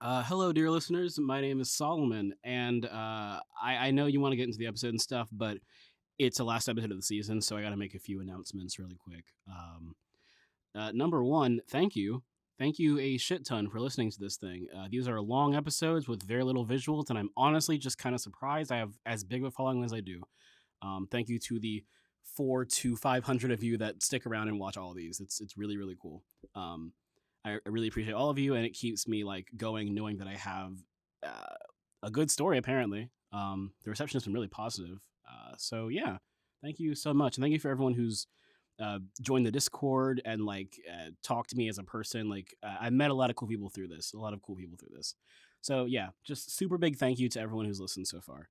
Hello, dear listeners. My name is Solomon, and I know you want to get into the episode and stuff, but it's the last episode of the season, so I got to make a few announcements really quick. Number one, thank you. Thank you a shit ton for listening to this thing. These are long episodes with very little visuals, and I'm honestly just kind of surprised I have as big of a following as I do. Thank you to the 400 to 500 of you that stick around and watch all of these. It's really, really cool. I really appreciate all of you, and it keeps me like going, knowing that I have a good story. Apparently, the reception has been really positive. So yeah, thank you so much, and thank you for everyone who's joined the Discord and like talked to me as a person. Like I met a lot of cool people through this. So yeah, just super big thank you to everyone who's listened so far.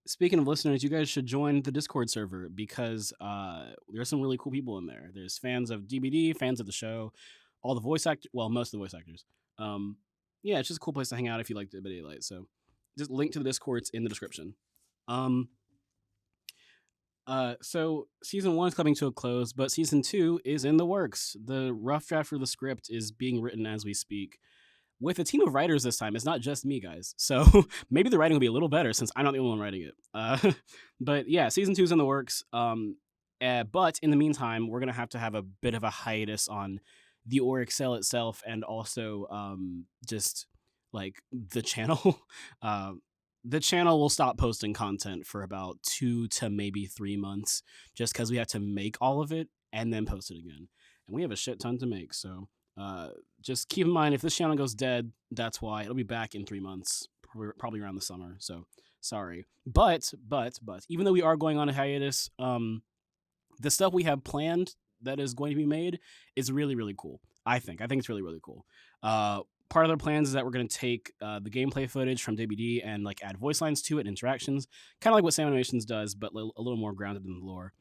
Speaking of listeners, you guys should join the Discord server because there's some really cool people in there. There's fans of DBD, fans of the show, all the voice actors. Well, most of the voice actors. Yeah, it's just a cool place to hang out if you like Dead Light. So, just link to the Discord's in the description. So season 1 is coming to a close, but season 2 is in the works. The rough draft for the script is being written as we speak, with a team of writers this time. It's not just me, guys. So maybe the writing will be a little better since I'm not the only one writing it. But yeah, season 2 is in the works. But in the meantime, we're going to have a bit of a hiatus on the Auric cell itself, and also just like the channel. The channel will stop posting content for about 2 to maybe 3 months, just because we have to make all of it and then post it again. And we have a shit ton to make, so just keep in mind, if this channel goes dead, that's why. It'll be back in 3 months, probably around the summer. So sorry, but even though we are going on a hiatus, the stuff we have planned that is going to be made is really, really cool. I think it's really, really cool. Part of their plans is that we're going to take the gameplay footage from DBD and like add voice lines to it, interactions, kind of like what Sam Animations does, but a little more grounded in the lore.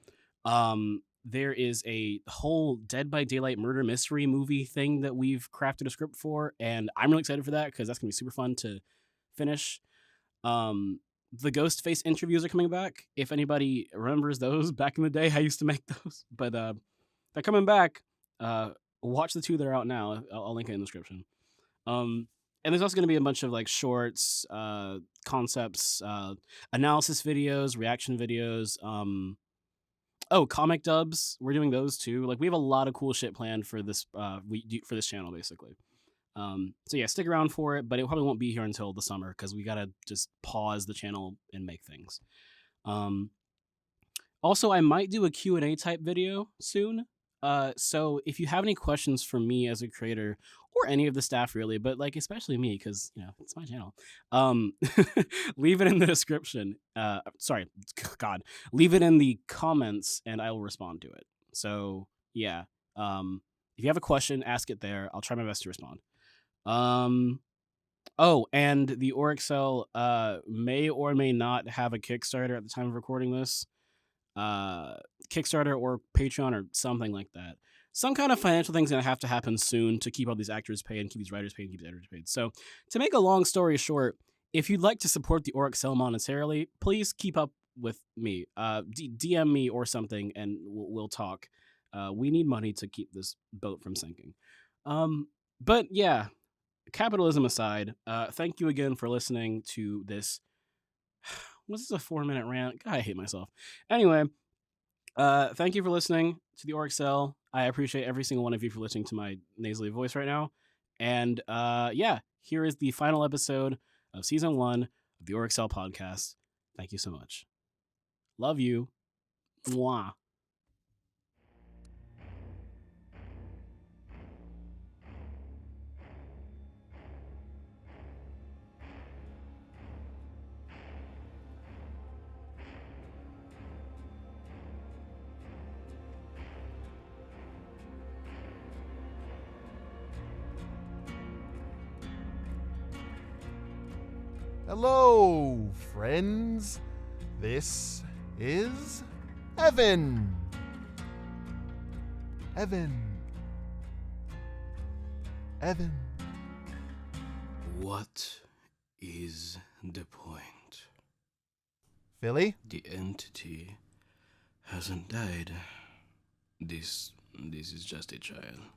There is a whole Dead by Daylight murder mystery movie thing that we've crafted a script for, and I'm really excited for that because that's gonna be super fun to finish. The Ghostface interviews are coming back. If anybody remembers those back in the day, I used to make those, but they're coming back. Watch the 2 that are out now. I'll link it in the description. And there's also going to be a bunch of like shorts, concepts, analysis videos, reaction videos. Comic dubs. We're doing those too. Like we have a lot of cool shit planned for this. For this channel basically. So yeah, stick around for it, but it probably won't be here until the summer because we gotta just pause the channel and make things. Also, I might do a Q&A type video soon. So if you have any questions for me as a creator or any of the staff really, but like especially me because it's my channel, leave it in the description. Leave it in the comments and I will respond to it. So yeah, if you have a question, ask it there. I'll try my best to respond. And the Auric cell may or may not have a Kickstarter at the time of recording this. Kickstarter or Patreon or something like that. Some kind of financial thing's gonna have to happen soon to keep all these actors paid and keep these writers paid and keep these editors paid. So to make a long story short, if you'd like to support the Auric cell monetarily, please keep up with me. DM me or something and we'll talk. We need money to keep this boat from sinking. But yeah, capitalism aside, thank you again for listening to this. Was this a 4-minute rant? God, I hate myself. Anyway, thank you for listening to the Auric Cell. I appreciate every single one of you for listening to my nasally voice right now. And yeah, here is the final episode of season 1 of the Auric Cell podcast. Thank you so much. Love you. Mwah. Hello, friends. This is Evan. What is the point? Philly? The entity hasn't died. This is just a trial.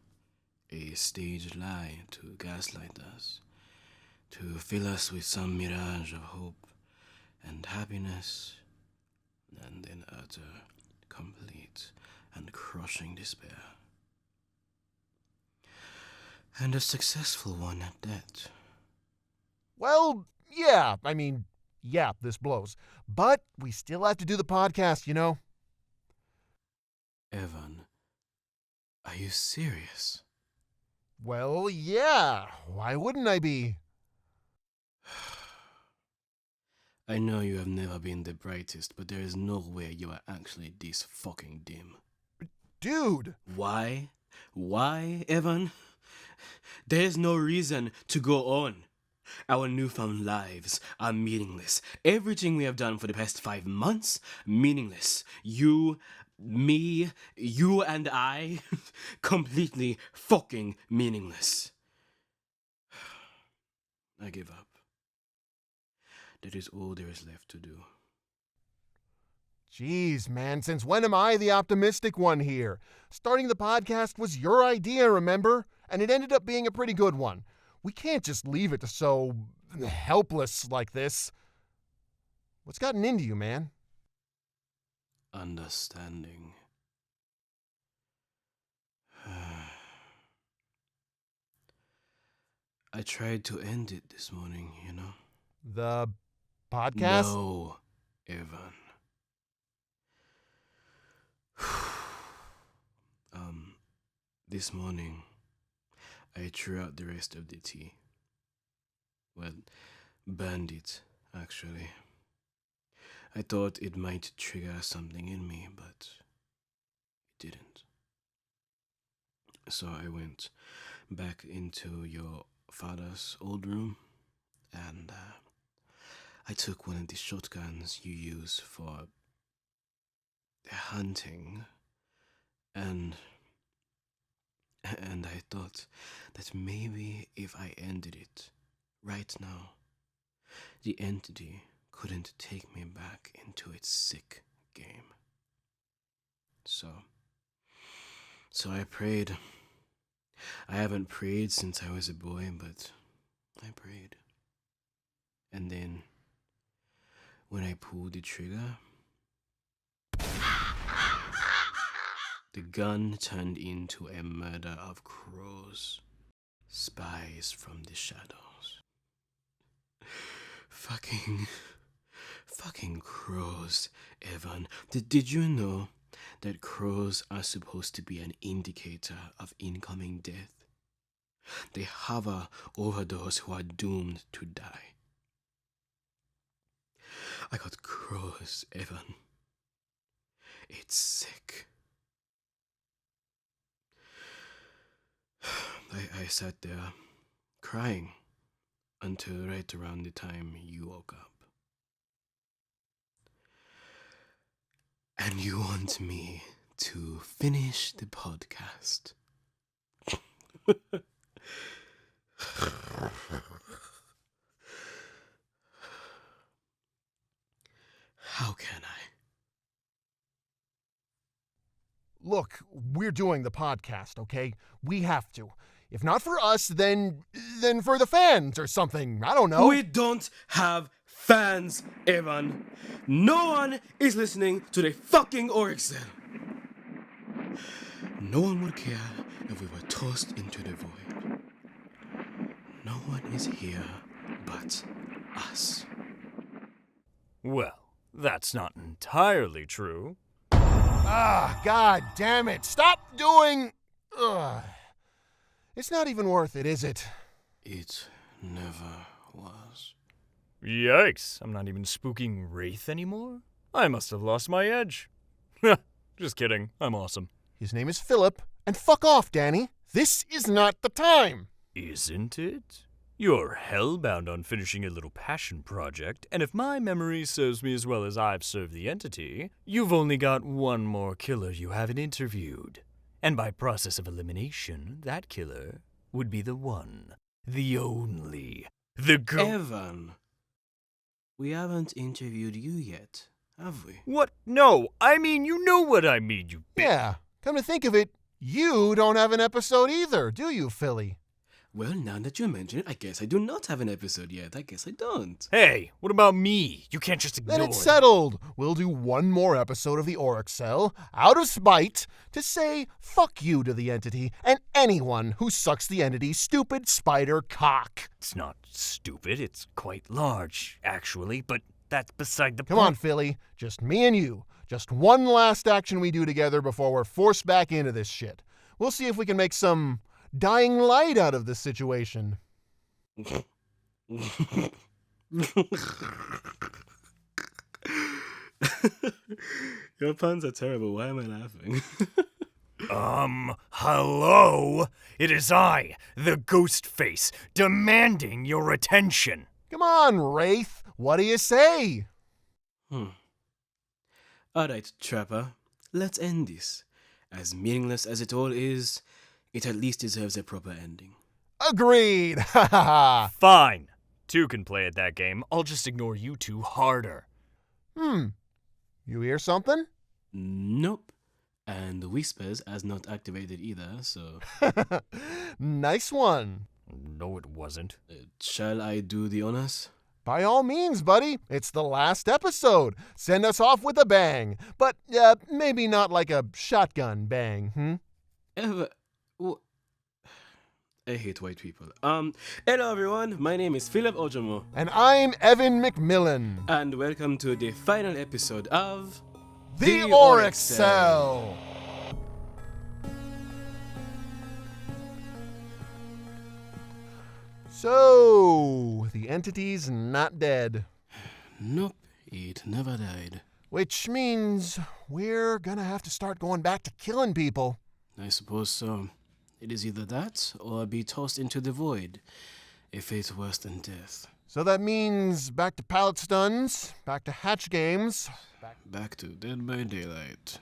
A staged lie to gaslight us, to fill us with some mirage of hope and happiness, and then utter, complete, and crushing despair. And a successful one at that. Well, yeah, this blows. But we still have to do the podcast, you know? Evan, are you serious? Well, yeah. Why wouldn't I be? I know you have never been the brightest, but there is no way you are actually this fucking dim. Dude! Why? Why, Evan? There is no reason to go on. Our newfound lives are meaningless. Everything we have done for the past 5 months, meaningless. You, me, you and I, completely fucking meaningless. I give up. That is all there is left to do. Jeez, man, since when am I the optimistic one here? Starting the podcast was your idea, remember? And it ended up being a pretty good one. We can't just leave it so helpless like this. What's gotten into you, man? Understanding. I tried to end it this morning, you know? The podcast? No, Evan. This morning, I threw out the rest of the tea. Well, burned it, actually. I thought it might trigger something in me, but it didn't. So I went back into your father's old room, and I took one of the shotguns you use for hunting, and I thought that maybe if I ended it right now, the entity couldn't take me back into its sick game. So I prayed. I haven't prayed since I was a boy, but I prayed. And then, when I pulled the trigger, the gun turned into a murder of crows. Spies from the shadows. Fucking crows, Evan. Did you know that crows are supposed to be an indicator of incoming death? They hover over those who are doomed to die. I got crows, Evan. It's sick. I sat there crying until right around the time you woke up. And you want me to finish the podcast? How can I? Look, we're doing the podcast, okay? We have to. If not for us, then for the fans or something. I don't know. We don't have fans, Evan. No one is listening to the fucking Auric. No one would care if we were tossed into the void. No one is here but us. Well, that's not entirely true. Ah, god damn it. Stop doing... Ugh. It's not even worth it, is it? It never was. Yikes, I'm not even spooking Wraith anymore? I must have lost my edge. Just kidding, I'm awesome. His name is Philip, and fuck off, Danny. This is not the time. Isn't it? You're hellbound on finishing a little passion project, and if my memory serves me as well as I've served the entity, you've only got one more killer you haven't interviewed. And by process of elimination, that killer would be the one, the only, the Evan, we haven't interviewed you yet, have we? What? No, I mean, you know what I mean, you Yeah, come to think of it, You don't have an episode either, do you, Philly? Well, now that you mention it, I guess I do not have an episode yet. I guess I don't. Hey, what about me? You can't just ignore Then it's it. settled. We'll do one more episode of the Auric Cell, out of spite, to say fuck you to the entity and anyone who sucks the entity's stupid spider cock. It's not stupid, it's quite large, actually, but that's beside the Come point. on, Philly. Just me and you. Just one last action we do together before we're forced back into this shit. We'll see if we can make some dying light out of this situation. Your puns are terrible. Why am I laughing? Hello? It is I, the Ghostface, demanding your attention. Come on, Wraith. What do you say? Alright, Trapper. Let's end this. As meaningless as it all is, it at least deserves a proper ending. Agreed. Ha ha ha. Fine. Two can play at that game. I'll just ignore you two harder. You hear something? Nope. And the Whispers has not activated either, so... Nice one. No, it wasn't. Shall I do the honors? By all means, buddy. It's the last episode. Send us off with a bang. But maybe not like a shotgun bang, I hate white people. Hello everyone, my name is Philip Ojomo, And I'm Evan McMillan. and welcome to the final episode of... The Auric Cell. So, the entity's not dead. Nope, it never died. Which means we're gonna have to start going back to killing people. I suppose so. It is either that, or be tossed into the void. A fate worse than death. So that means back to pallet stuns, back to hatch games. Back to Dead by Daylight.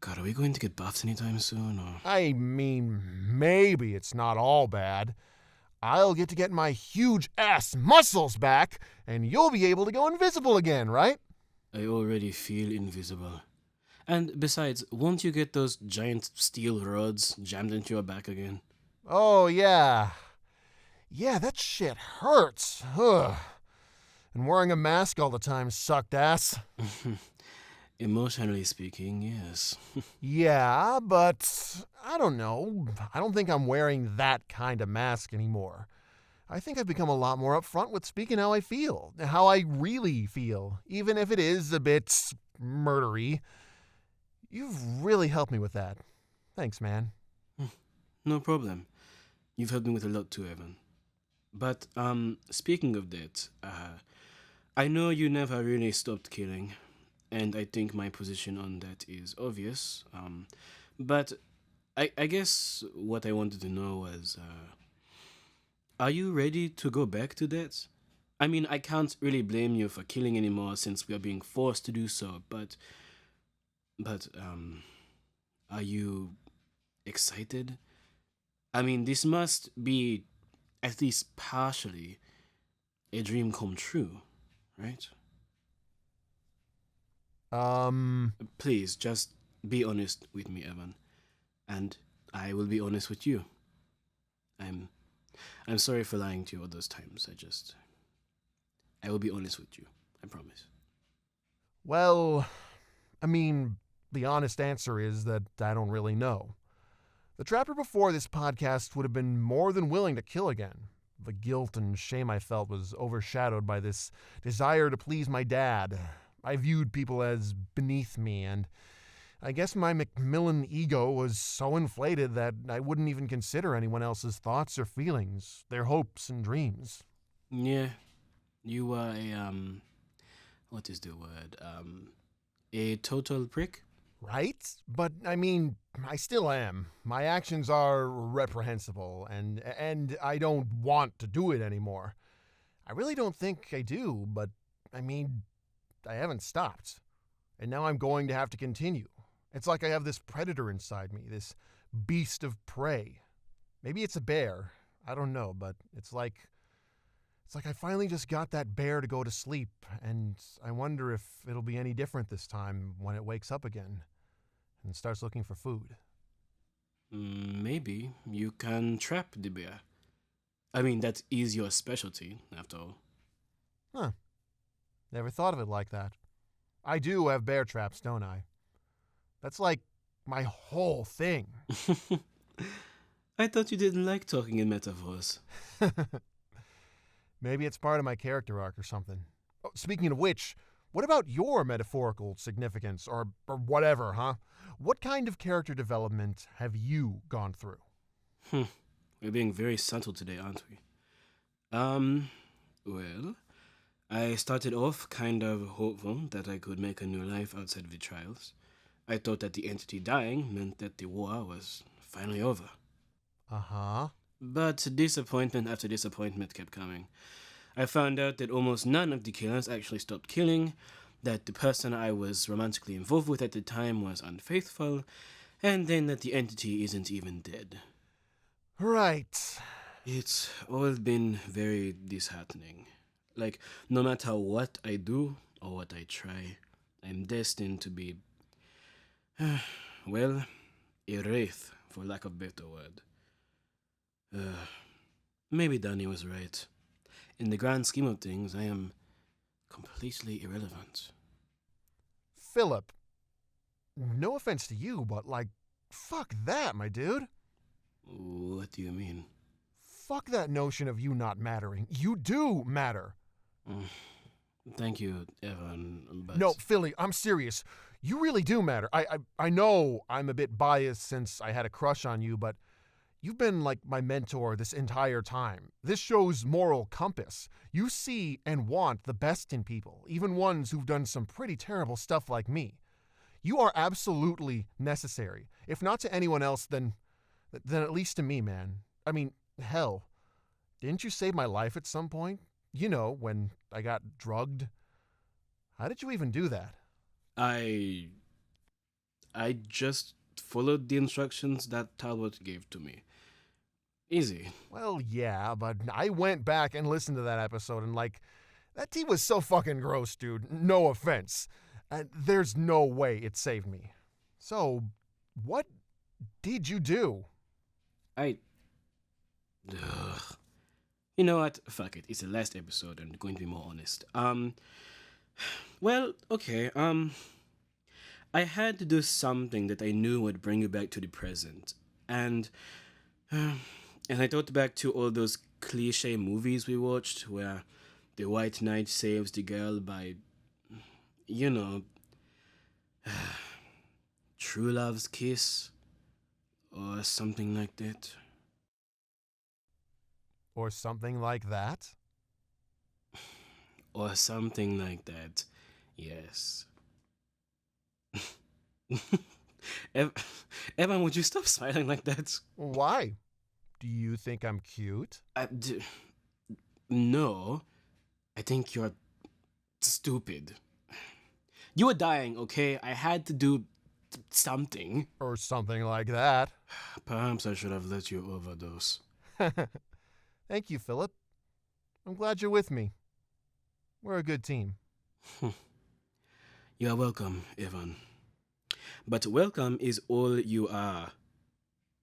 God, are we going to get buffed anytime soon, or... I mean, maybe it's not all bad. I'll get to get my huge ass muscles back, and you'll be able to go invisible again, right? I already feel invisible. And besides, won't you get those giant steel rods jammed into your back again? Oh, yeah. Yeah, that shit hurts. Ugh. And wearing a mask all the time sucked ass. Emotionally speaking, yes. Yeah, but I don't know. I don't think I'm wearing that kind of mask anymore. I think I've become a lot more upfront with speaking how I feel, how I really feel, even if it is a bit murdery. You've really helped me with that. Thanks, man. No problem. You've helped me with a lot too, Evan. But, speaking of that, I know you never really stopped killing, and I think my position on that is obvious. But I guess what I wanted to know was, are you ready to go back to that? I mean, I can't really blame you for killing anymore since we are being forced to do so, but are you excited? I mean, this must be at least partially a dream come true, right? Please, just be honest with me, Evan. And I will be honest with you. I'm sorry for lying to you all those times. I will be honest with you. I promise. Well, I mean, the honest answer is that I don't really know. The Trapper before this podcast would have been more than willing to kill again. The guilt and shame I felt was overshadowed by this desire to please my dad. I viewed people as beneath me, and I guess my McMillan ego was so inflated that I wouldn't even consider anyone else's thoughts or feelings, their hopes and dreams. Yeah, you are what is the word? A total prick? Right? But, I mean, I still am. My actions are reprehensible, and I don't want to do it anymore. I really don't think I do, but, I mean, I haven't stopped. And now I'm going to have to continue. It's like I have this predator inside me, this beast of prey. Maybe it's a bear. I don't know, but it's like I finally just got that bear to go to sleep, and I wonder if it'll be any different this time when it wakes up again and starts looking for food. Maybe you can trap the bear. I mean, that is your specialty, after all. Huh. Never thought of it like that. I do have bear traps, don't I? That's like my whole thing. I thought you didn't like talking in metaphors. Maybe it's part of my character arc or something. Oh, speaking of which, what about your metaphorical significance or whatever, huh? What kind of character development have you gone through? We're being very subtle today, aren't we? Well, I started off kind of hopeful that I could make a new life outside of the trials. I thought that the entity dying meant that the war was finally over. Uh-huh. But disappointment after disappointment kept coming. I found out that almost none of the killers actually stopped killing, that the person I was romantically involved with at the time was unfaithful, and then that the entity isn't even dead. Right. It's all been very disheartening. Like, no matter what I do or what I try, I'm destined to be, well, a wraith, for lack of a better word. Maybe Danny was right. In the grand scheme of things, I am completely irrelevant. Philip, no offense to you, but fuck that, my dude. What do you mean? Fuck that notion of you not mattering. You do matter. Thank you, Evan, but... No, Philly, I'm serious. You really do matter. I know I'm a bit biased since I had a crush on you, but you've been like my mentor this entire time. This show's moral compass. You see and want the best in people, even ones who've done some pretty terrible stuff like me. You are absolutely necessary. If not to anyone else, then at least to me, man. I mean, hell, didn't you save my life at some point? You know, when I got drugged. How did you even do that? I just followed the instructions that Talbot gave to me. Easy. Well, yeah, but I went back and listened to that episode and that tea was so fucking gross, dude. No offense. And there's no way it saved me. So, what did you do? Ugh. You know what? Fuck it. It's the last episode. I'm going to be more honest. Well, okay. I had to do something that I knew would bring you back to the present. And I thought back to all those cliche movies we watched where the white knight saves the girl by, you know, true love's kiss or something like that. Or something like that? Or something like that, yes. Evan, would you stop smiling like that? Why? Do you think I'm cute? No. I think you're stupid. You were dying, okay? I had to do something. Or something like that. Perhaps I should have let you overdose. Thank you, Philip. I'm glad you're with me. We're a good team. You're welcome, Evan. But welcome is all you are.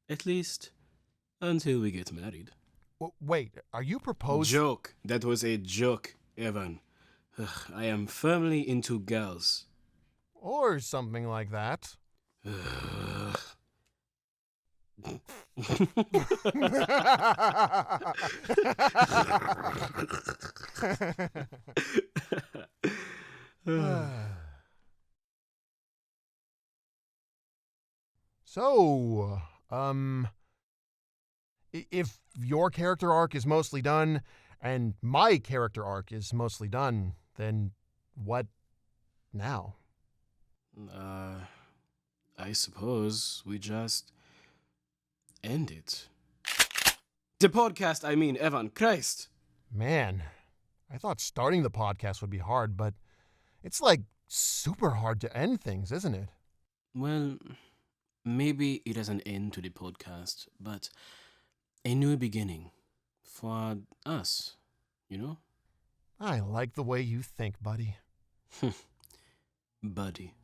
At least, until we get married. Wait, are you proposing? Joke. That was a joke, Evan. I am firmly into girls. Or something like that. So, if your character arc is mostly done and my character arc is mostly done, then what now? I suppose we just end it. The podcast, I mean, Evan, Christ. Man, I thought starting the podcast would be hard, but it's super hard to end things, isn't it? Well, maybe it has an end to the podcast, but a new beginning for us, you know? I like the way you think, buddy. Buddy.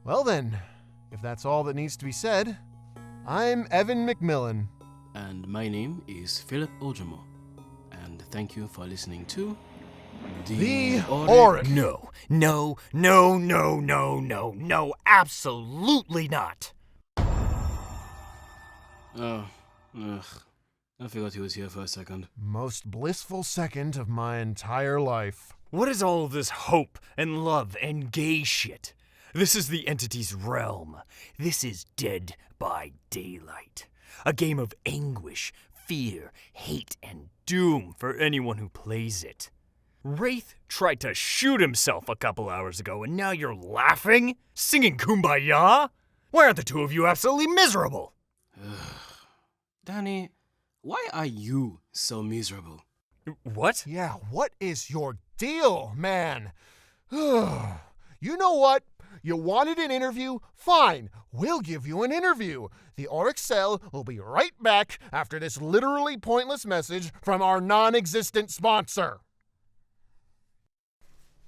Well then, if that's all that needs to be said, I'm Evan McMillan. And my name is Philip Ojamo. And thank you for listening to The Auric. No, no, no, no, no, no, no, absolutely not. Oh, ugh. I forgot he was here for a second. Most blissful second of my entire life. What is all this hope and love and gay shit? This is the entity's realm. This is Dead by Daylight. A game of anguish, fear, hate, and doom for anyone who plays it. Wraith tried to shoot himself a couple hours ago, and now you're laughing? Singing Kumbaya? Why aren't the two of you absolutely miserable? Danny, why are you so miserable? What? Yeah, what is your deal, man? You know what? You wanted an interview? Fine, we'll give you an interview. The Auric Cell will be right back after this literally pointless message from our non-existent sponsor.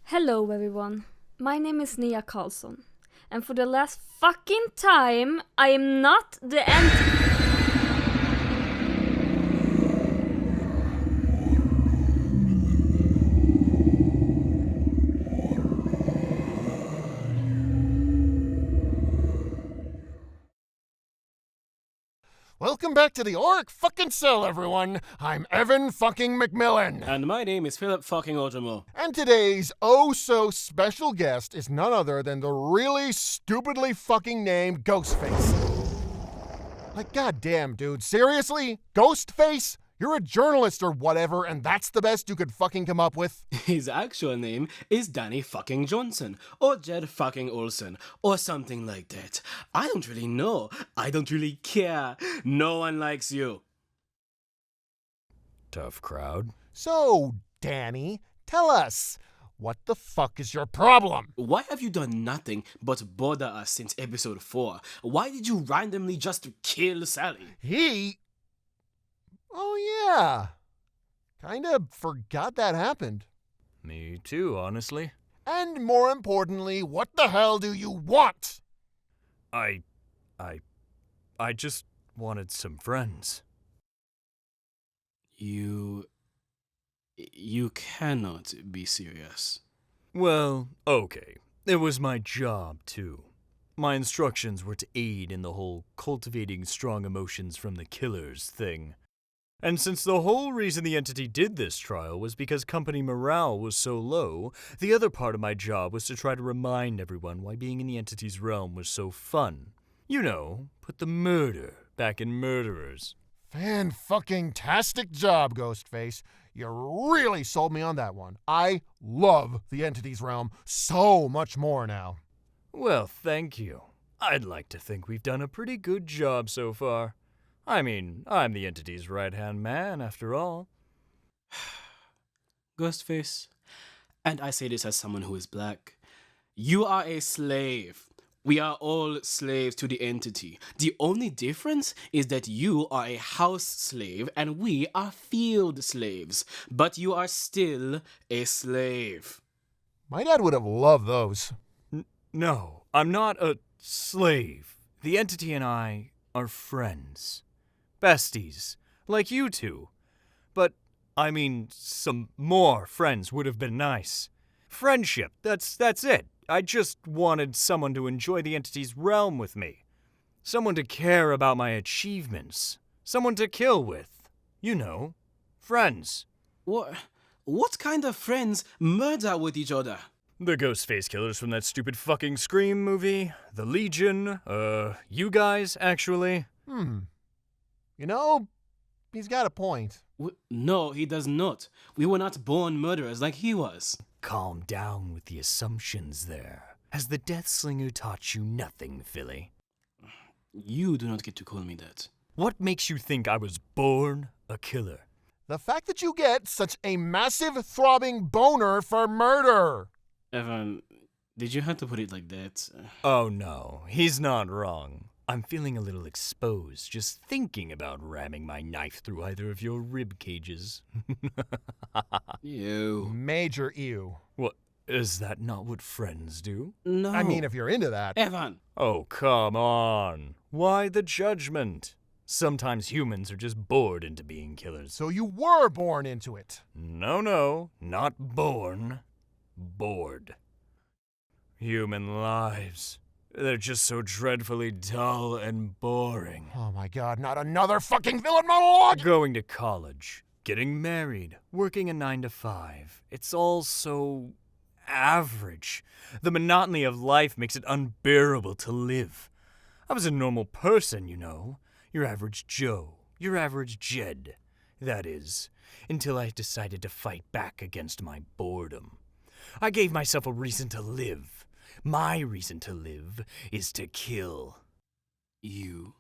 Hello everyone, my name is NEA KARLSSON, and for the last fucking time, I am not the Welcome back to the Auric fucking Cell, everyone. I'm Evan fucking McMillan. And my name is Philip fucking Ojamo. And today's oh-so-special guest is none other than the really stupidly fucking named Ghostface. Like, goddamn, dude, seriously? Ghostface? You're a journalist or whatever, and that's the best you could fucking come up with? His actual name is Danny fucking Johnson, or Jed fucking Olsen, or something like that. I don't really know. I don't really care. No one likes you. Tough crowd. So, Danny, tell us, what the fuck is your problem? Why have you done nothing but bother us since episode 4? Why did you randomly just kill Sally? Oh yeah. Kinda forgot that happened. Me too, honestly. And more importantly, what the hell do you want? I just wanted some friends. You cannot be serious. Well, okay. It was my job, too. My instructions were to aid in the whole cultivating strong emotions from the killers thing. And since the whole reason the entity did this trial was because company morale was so low, the other part of my job was to try to remind everyone why being in the entity's realm was so fun. You know, put the murder back in murderers. Fan-fucking-tastic job, Ghostface. You really sold me on that one. I love the entity's realm so much more now. Well, thank you. I'd like to think we've done a pretty good job so far. I mean, I'm the entity's right-hand man, after all. Ghostface, and I say this as someone who is black, you are a slave. We are all slaves to the entity. The only difference is that you are a house slave and we are field slaves. But you are still a slave. My dad would have loved those. No, I'm not a slave. The entity and I are friends. Besties, like you two. But, I mean, some more friends would have been nice. Friendship, that's it. I just wanted someone to enjoy the entity's realm with me. Someone to care about my achievements. Someone to kill with. You know, friends. What kind of friends murder with each other? The Ghostface killers from that stupid fucking Scream movie. The Legion. You guys, actually. You know, he's got a point. No, he does not. We were not born murderers like he was. Calm down with the assumptions there. Has the Death Slinger taught you nothing, Philly? You do not get to call me that. What makes you think I was born a killer? The fact that you get such a massive throbbing boner for murder. Evan, did you have to put it like that? Oh no, he's not wrong. I'm feeling a little exposed just thinking about ramming my knife through either of your rib cages. Ew. Major ew. What? Is that not what friends do? No. I mean, if you're into that. Evan. Oh, come on. Why the judgment? Sometimes humans are just bored into being killers. So you were born into it. No, not born. Bored. Human lives. They're just so dreadfully dull and boring. Oh my god, not another fucking villain monologue! Going to college, getting married, working a 9 to 5. It's all so average. The monotony of life makes it unbearable to live. I was a normal person, you know. Your average Joe. Your average Jed. That is, until I decided to fight back against my boredom. I gave myself a reason to live. My reason to live is to kill. You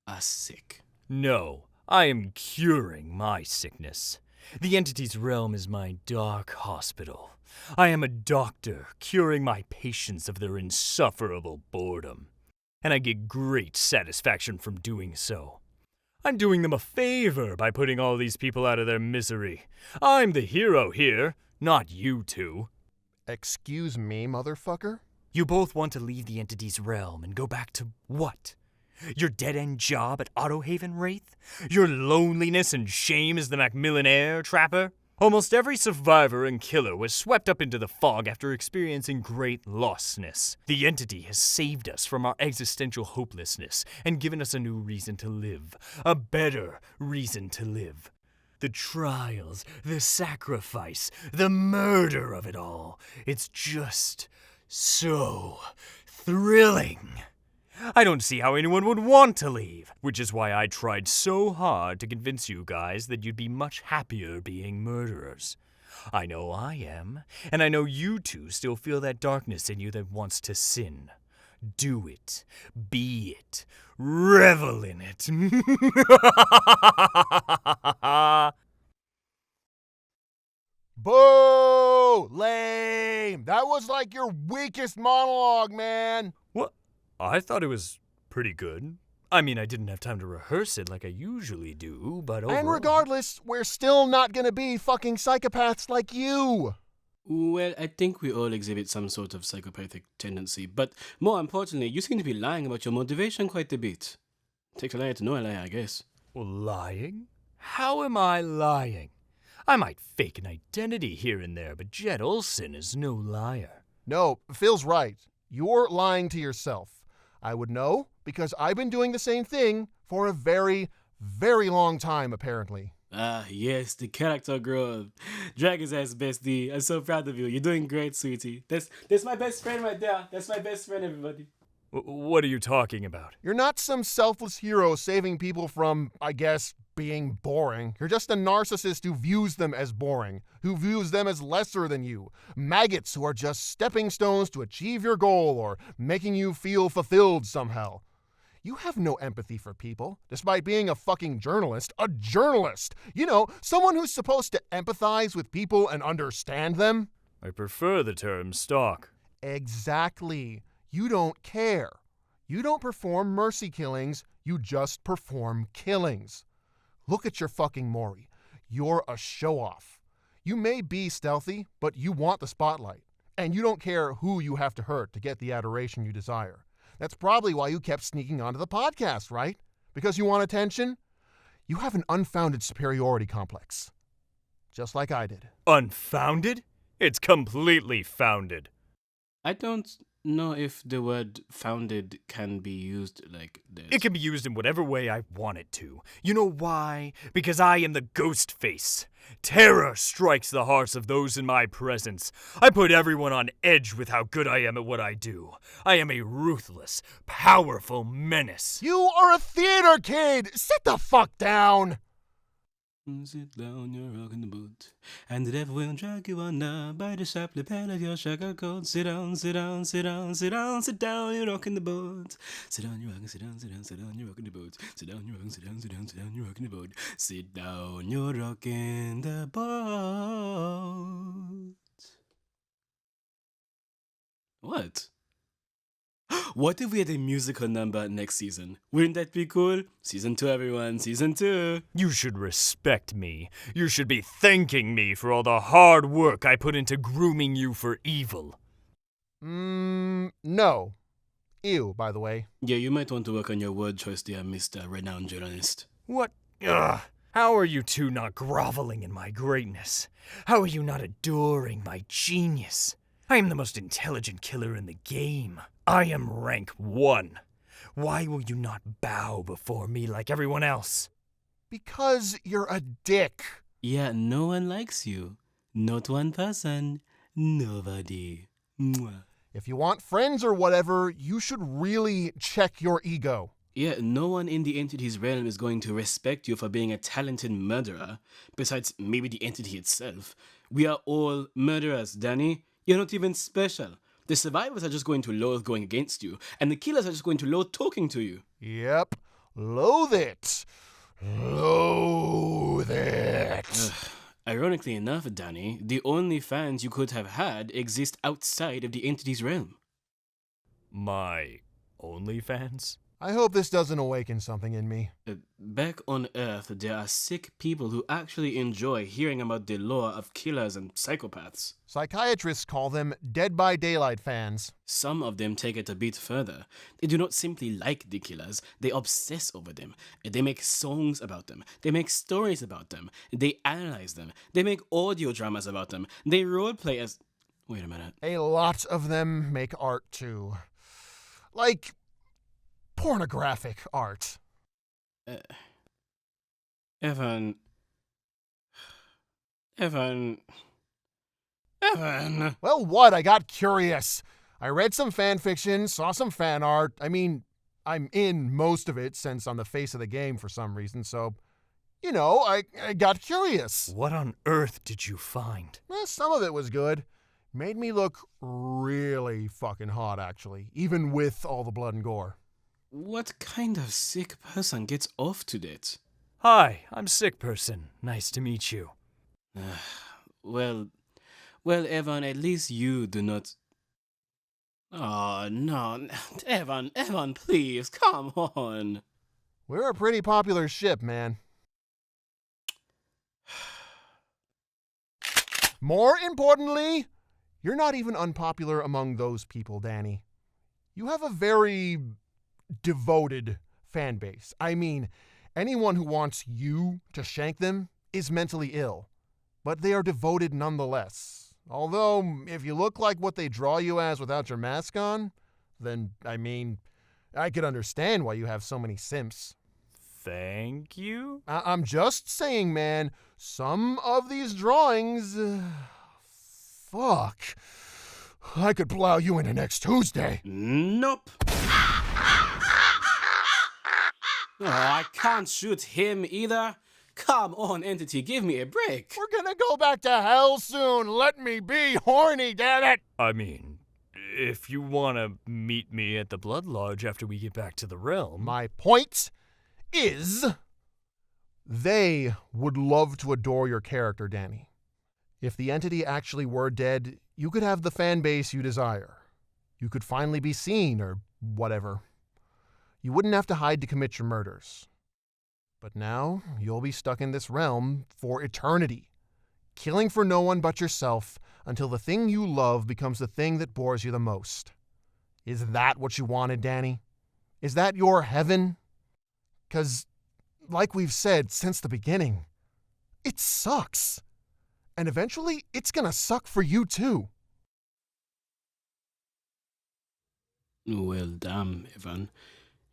are sick. No, I am curing my sickness. The entity's realm is my dark hospital. I am a doctor curing my patients of their insufferable boredom. And I get great satisfaction from doing so. I'm doing them a favor by putting all these people out of their misery. I'm the hero here, not you two. Excuse me, motherfucker? You both want to leave the entity's realm and go back to what? Your dead-end job at Autohaven, Wraith? Your loneliness and shame as the Macmillan heir trapper? Almost every survivor and killer was swept up into the fog after experiencing great lostness. The entity has saved us from our existential hopelessness and given us a new reason to live. A better reason to live. The trials, the sacrifice, the murder of it all. It's just so thrilling. I don't see how anyone would want to leave, which is why I tried so hard to convince you guys that you'd be much happier being murderers. I know I am, and I know you two still feel that darkness in you that wants to sin. Do it. Be it. Revel in it. Boo! Lame! That was like your weakest monologue, man! What? I thought it was pretty good. I mean, I didn't have time to rehearse it like I usually do, but overall... And regardless, we're still not gonna be fucking psychopaths like you! Well, I think we all exhibit some sort of psychopathic tendency, but more importantly, you seem to be lying about your motivation quite a bit. Takes a liar to know a liar, I guess. Well, lying? How am I lying? I might fake an identity here and there, but Jed Olsen is no liar. No, Phil's right. You're lying to yourself. I would know, because I've been doing the same thing for a very, very long time, apparently. Ah, yes, the character growth. Dragon's ass bestie. I'm so proud of you. You're doing great, sweetie. That's my best friend right there. That's my best friend, everybody. What are you talking about? You're not some selfless hero saving people from, I guess, being boring. You're just a narcissist who views them as boring, who views them as lesser than you. Maggots who are just stepping stones to achieve your goal or making you feel fulfilled somehow. You have no empathy for people, despite being a fucking journalist. A journalist! You know, someone who's supposed to empathize with people and understand them. I prefer the term stalk. Exactly. You don't care. You don't perform mercy killings, you just perform killings. Look at your fucking Maury. You're a show-off. You may be stealthy, but you want the spotlight. And you don't care who you have to hurt to get the adoration you desire. That's probably why you kept sneaking onto the podcast, right? Because you want attention? You have an unfounded superiority complex. Just like I did. Unfounded? It's completely founded. I don't know if the word founded can be used like this. It can be used in whatever way I want it to. You know why? Because I am the Ghostface. Terror strikes the hearts of those in my presence. I put everyone on edge with how good I am at what I do. I am a ruthless, powerful menace. You are a theater kid! Sit the fuck down! Sit down, you're rocking the boat, and the devil will drag you under by the sharp lapel of your shaggy coat. Sit down, sit down, sit down, sit down, sit down, you're rocking the boat. Sit down, you're rocking, sit down, sit down, sit down, you're rocking the boat. Sit down, you're rocking, sit down, sit down, sit down, you're rocking the boat. Sit down, you're rocking the boat. What? What if we had a musical number next season? Wouldn't that be cool? Season 2, everyone. Season 2. You should respect me. You should be thanking me for all the hard work I put into grooming you for evil. No. Ew, by the way. Yeah, you might want to work on your word choice there, Mr. Renowned Journalist. What? Ugh. How are you two not groveling in my greatness? How are you not adoring my genius? I am the most intelligent killer in the game. I am rank 1. Why will you not bow before me like everyone else? Because you're a dick. Yeah, no one likes you. Not one person. Nobody. Mwah. If you want friends or whatever, you should really check your ego. Yeah, no one in the entity's realm is going to respect you for being a talented murderer, besides maybe the entity itself. We are all murderers, Danny. You're not even special. The survivors are just going to loathe going against you, and the killers are just going to loathe talking to you. Yep. Loathe it. Loathe it. Ironically enough, Danny, the only fans you could have had exist outside of the entity's realm. My only fans? I hope this doesn't awaken something in me. Back on Earth, there are sick people who actually enjoy hearing about the lore of killers and psychopaths. Psychiatrists call them Dead by Daylight fans. Some of them take it a bit further. They do not simply like the killers, they obsess over them. They make songs about them. They make stories about them. They analyze them. They make audio dramas about them. They roleplay as... Wait a minute. A lot of them make art too. Like pornographic art. Evan. Well, what? I got curious. I read some fan fiction, saw some fan art. I mean, I'm in most of it since I'm the face of the game for some reason, so, I got curious. What on earth did you find? Some of it was good. Made me look really fucking hot, actually, even with all the blood and gore. What kind of sick person gets off to that? Hi, I'm Sick Person. Nice to meet you. Well, Evan, at least you do not... Oh, no. Evan, please, come on. We're a pretty popular ship, man. More importantly, you're not even unpopular among those people, Danny. You have a very devoted fan base. I mean, anyone who wants you to shank them is mentally ill, but they are devoted nonetheless. Although, if you look like what they draw you as without your mask on, then, I could understand why you have so many simps. Thank you? I'm just saying, man, some of these drawings... fuck. I could plow you into next Tuesday. Nope. Oh, I can't shoot him either. Come on, entity, give me a break. We're gonna go back to hell soon. Let me be horny, damn it. I mean, if you want to meet me at the Blood Lodge after we get back to the realm... My point is, they would love to adore your character, Danny. If the entity actually were dead, you could have the fan base you desire. You could finally be seen, or whatever. You wouldn't have to hide to commit your murders. But now, you'll be stuck in this realm for eternity, killing for no one but yourself until the thing you love becomes the thing that bores you the most. Is that what you wanted, Danny? Is that your heaven? 'Cause, like we've said since the beginning, it sucks. And eventually, it's gonna suck for you too. Well, damn, Evan.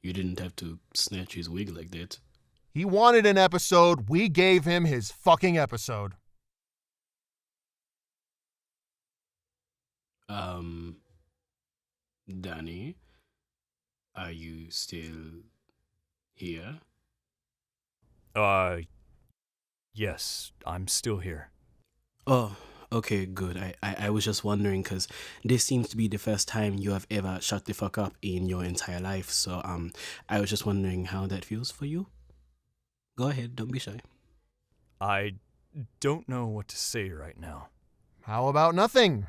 You didn't have to snatch his wig like that. He wanted an episode, we gave him his fucking episode. Danny? Are you still here? Yes, I'm still here. Oh, okay, good. I was just wondering because this seems to be the first time you have ever shut the fuck up in your entire life. So, I was just wondering how that feels for you. Go ahead, don't be shy. I don't know what to say right now. How about nothing?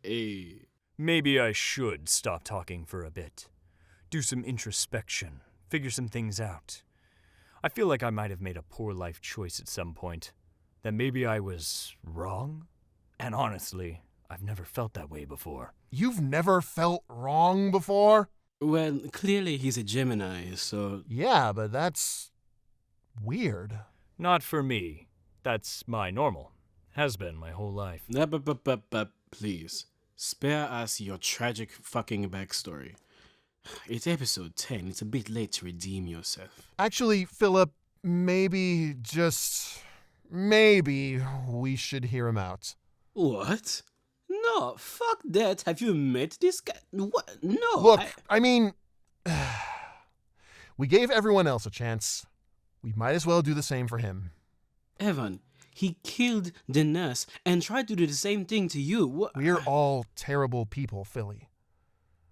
Hey. Maybe I should stop talking for a bit. Do some introspection, figure some things out. I feel like I might have made a poor life choice at some point. That maybe I was wrong? And honestly, I've never felt that way before. You've never felt wrong before? Well, clearly he's a Gemini, so... Yeah, but that's weird. Not for me. That's my normal. Has been my whole life. Please, spare us your tragic fucking backstory. It's episode 10. It's a bit late to redeem yourself. Actually, Philip, maybe we should hear him out. What? No, fuck that. Have you met this guy? What? No. Look, I mean, we gave everyone else a chance. We might as well do the same for him. Evan, he killed the nurse and tried to do the same thing to you. What? We're all terrible people, Philly.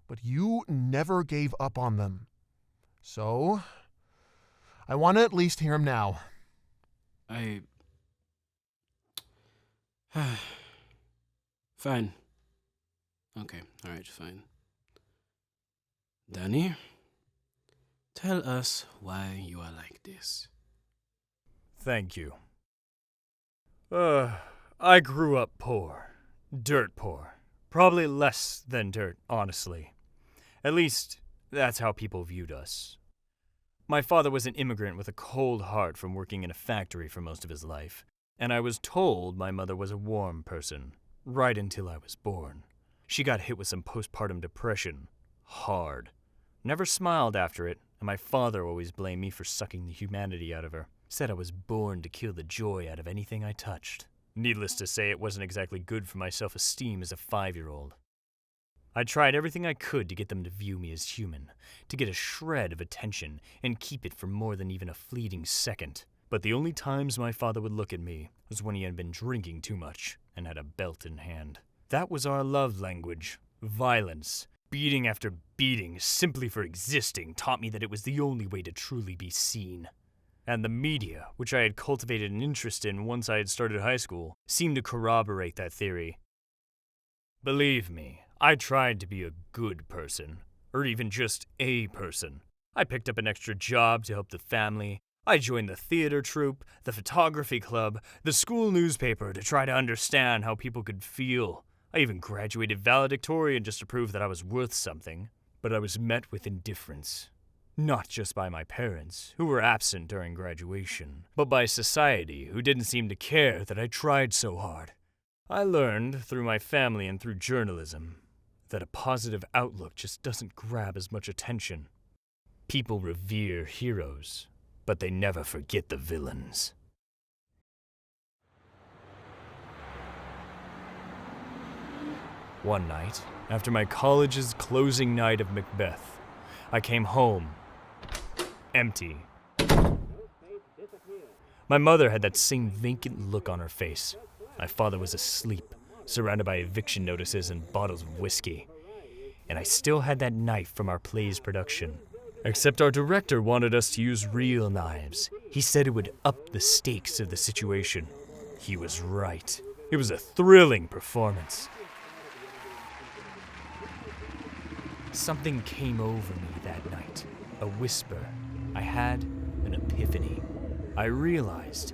But you never gave up on them. So, I want to at least hear him now. Fine. Okay, alright, fine. Danny, tell us why you are like this. Thank you. I grew up poor. Dirt poor. Probably less than dirt, honestly. At least, that's how people viewed us. My father was an immigrant with a cold heart from working in a factory for most of his life, and I was told my mother was a warm person, right until I was born. She got hit with some postpartum depression. Hard. Never smiled after it, and my father always blamed me for sucking the humanity out of her. Said I was born to kill the joy out of anything I touched. Needless to say, it wasn't exactly good for my self-esteem as a 5-year-old. I tried everything I could to get them to view me as human, to get a shred of attention, and keep it for more than even a fleeting second. But the only times my father would look at me was when he had been drinking too much and had a belt in hand. That was our love language. Violence. Beating after beating, simply for existing, taught me that it was the only way to truly be seen. And the media, which I had cultivated an interest in once I had started high school, seemed to corroborate that theory. Believe me, I tried to be a good person, or even just a person. I picked up an extra job to help the family. I joined the theater troupe, the photography club, the school newspaper to try to understand how people could feel. I even graduated valedictorian just to prove that I was worth something. But I was met with indifference. Not just by my parents, who were absent during graduation, but by society, who didn't seem to care that I tried so hard. I learned, through my family and through journalism, that a positive outlook just doesn't grab as much attention. People revere heroes, but they never forget the villains. One night, after my college's closing night of Macbeth, I came home, empty. My mother had that same vacant look on her face. My father was asleep, surrounded by eviction notices and bottles of whiskey. And I still had that knife from our play's production. Except our director wanted us to use real knives. He said it would up the stakes of the situation. He was right. It was a thrilling performance. Something came over me that night. A whisper. I had an epiphany. I realized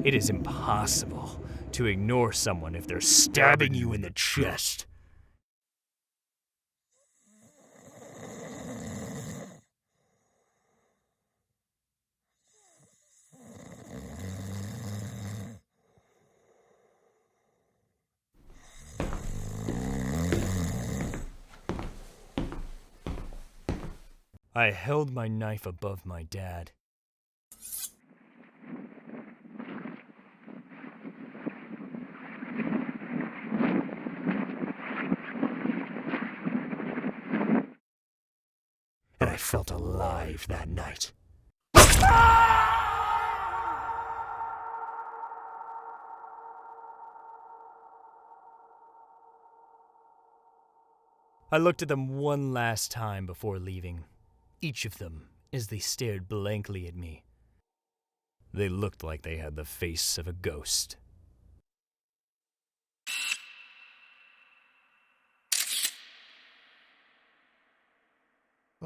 it is impossible to ignore someone if they're stabbing you in the chest. I held my knife above my dad. And I felt alive that night. I looked at them one last time before leaving. Each of them, as they stared blankly at me. They looked like they had the face of a ghost.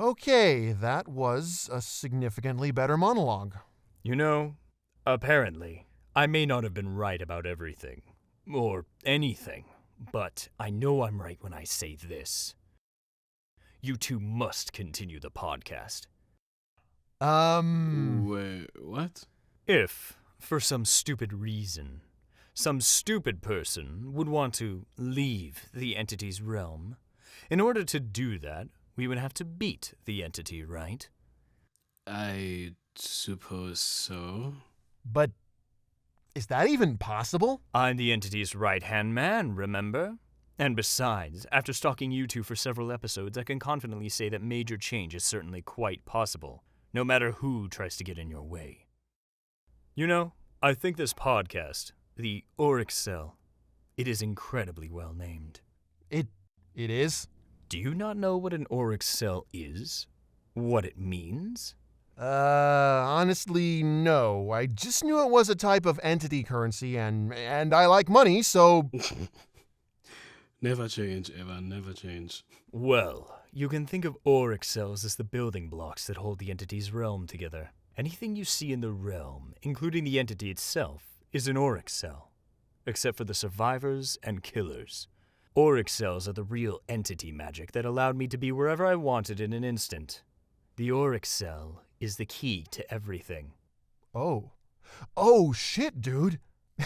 Okay, that was a significantly better monologue. You know, apparently, I may not have been right about everything, or anything, but I know I'm right when I say this. You two must continue the podcast. Wait, what? If, for some stupid reason, some stupid person would want to leave the entity's realm, in order to do that, we would have to beat the entity, right? I suppose so. But is that even possible? I'm the entity's right-hand man, remember? And besides, after stalking you two for several episodes, I can confidently say that major change is certainly quite possible, no matter who tries to get in your way. You know, I think this podcast, the Auric Cell, it is incredibly well named. It is? Do you not know what an Auric Cell is? What it means? Honestly, no. I just knew it was a type of entity currency, and I like money, so... Never change, Evan, never change. Well, you can think of Auric Cells as the building blocks that hold the entity's realm together. Anything you see in the realm, including the entity itself, is an Auric Cell, except for the survivors and killers. Auric Cells are the real entity magic that allowed me to be wherever I wanted in an instant. The Auric Cell is the key to everything. Oh. Oh, shit, dude.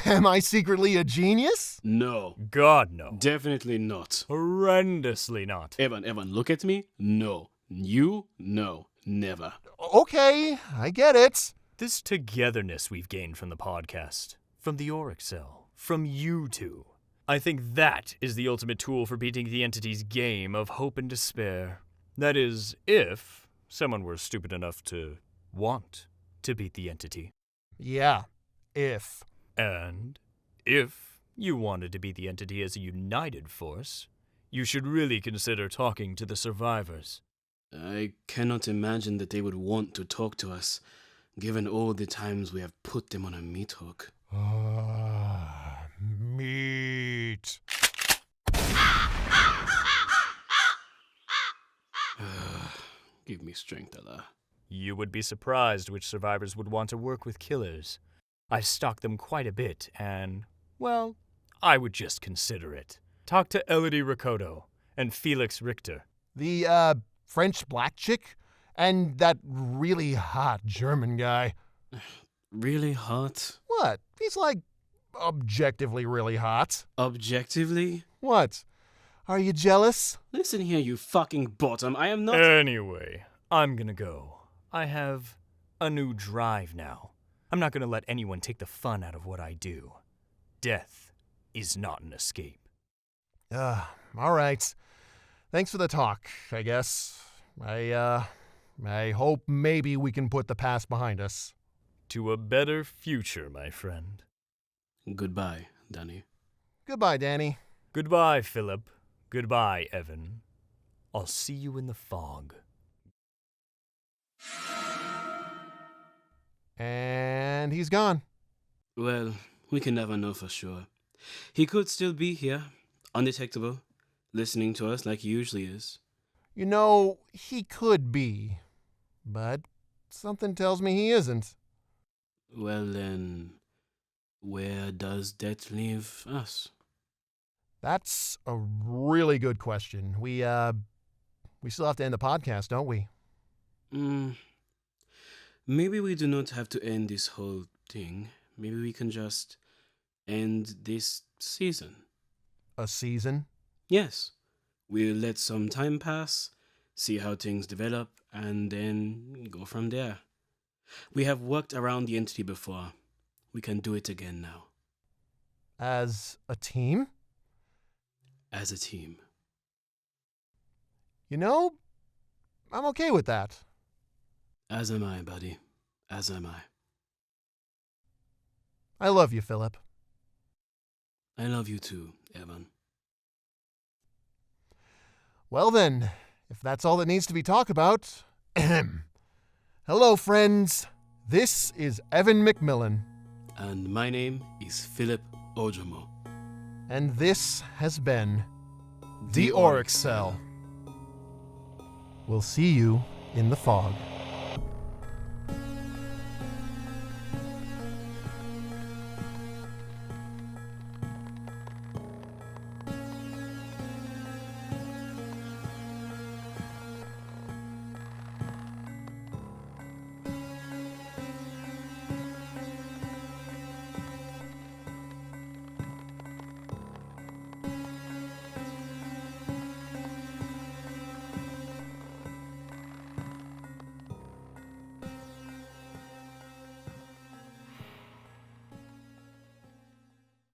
Am I secretly a genius? No. God, no. Definitely not. Horrendously not. Evan, look at me. No. You? No. Never. Okay, I get it. This togetherness we've gained from the podcast, from the Auric Cell, from you two, I think that is the ultimate tool for beating the entity's game of hope and despair. That is, if someone were stupid enough to want to beat the entity. Yeah, if. And if you wanted to beat the entity as a united force, you should really consider talking to the survivors. I cannot imagine that they would want to talk to us, given all the times we have put them on a meat hook. Meat. Give me strength, Allah. You would be surprised which survivors would want to work with killers. I've stalked them quite a bit, and, well, I would just consider it. Talk to Elodie Riccotto and Felix Richter. The, French black chick? And that really hot German guy. Really hot? What? He's like objectively really hot. Objectively? What? Are you jealous? Listen here, you fucking bottom. I am not. Anyway, I'm gonna go. I have a new drive now. I'm not gonna let anyone take the fun out of what I do. Death is not an escape. All right. Thanks for the talk, I guess. I hope maybe we can put the past behind us. To a better future, my friend. Goodbye, Danny. Goodbye, Danny. Goodbye, Philip. Goodbye, Evan. I'll see you in the fog. And he's gone. Well, we can never know for sure. He could still be here, undetectable, listening to us like he usually is. You know, he could be. But something tells me he isn't. Well then, where does that leave us? That's a really good question. We still have to end the podcast, don't we? Maybe we do not have to end this whole thing. Maybe we can just end this season. A season? Yes. We'll let some time pass, see how things develop, and then go from there. We have worked around the entity before. We can do it again now. As a team? As a team. You know, I'm okay with that. As am I, buddy. As am I. I love you, Philip. I love you too, Evan. Well then, if that's all that needs to be talked about, hello friends, this is Evan McMillan. And my name is Philip Ojomo. And this has been The Auric Cell. We'll see you in the fog.